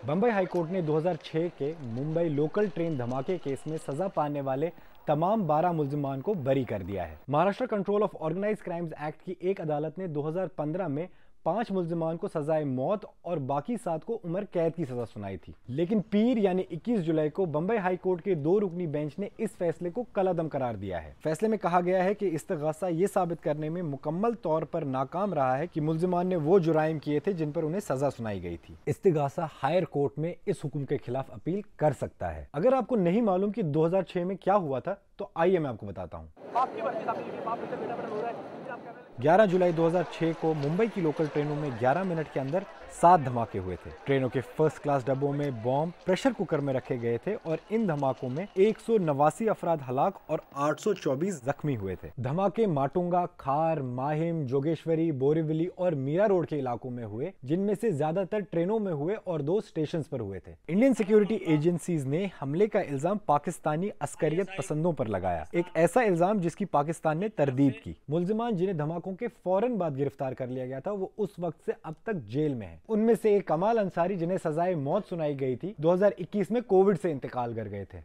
Bombay high court ने 2006 के Mumbai local train धमाके केस में सजा पाने वाले तमाम 12 मुल्जिमान को बरी कर दिया है। Maharashtra control of organised crimes act की एक अदालत ने 2015 में 5 मुल्जिमान को सजाए मौत और बाकी 7 को उम्र कैद की सजा सुनाई थी। लेकिन पीर यानी 21 जुलाई को बम्बई हाई कोर्ट के 2 रुकनी बेंच ने इस फैसले को कलादम करार दिया है। फैसले में कहा गया है कि इस्तिगासा ये साबित करने में मुकम्मल तौर पर नाकाम रहा है कि मुल्जिमान ने वो जुराइम किए थे जिन पर उन्हें सजा सुनाई गई थी। इस्तिगासा हायर कोर्ट में इस हुक्म के खिलाफ अपील कर सकता है। अगर आपको नहीं मालूम कि 2006 में क्या हुआ था तो आइए मैं आपको बताता हूँ। 11 जुलाई 2006 को मुंबई की लोकल ट्रेनों में 11 मिनट के अंदर 7 धमाके हुए थे। ट्रेनों के फर्स्ट क्लास डब्बों में बॉम्ब प्रेशर कुकर में रखे गए थे और इन धमाकों में 189 अफराद हलाक और 824 जख्मी हुए थे। धमाके माटुंगा, खार, माहिम, जोगेश्वरी, बोरीवली और मीरा रोड के इलाकों में हुए, जिनमें से ज्यादातर ट्रेनों में हुए और 2 स्टेशन पर हुए थे। इंडियन सिक्योरिटी एजेंसीज ने हमले का इल्जाम पाकिस्तानी अस्करियत पसंदों पर लगाया, एक ऐसा इल्जाम जिसकी पाकिस्तान ने तरदीद की। मुल्जिमान जिन्हें धमाकों के फौरन बाद गिरफ्तार कर लिया गया था वो उस वक्त से अब तक जेल में हैं। उनमें से एक कमाल अंसारी, जिन्हें सजाए मौत सुनाई गई थी, 2021 में कोविड से इंतकाल कर गए थे।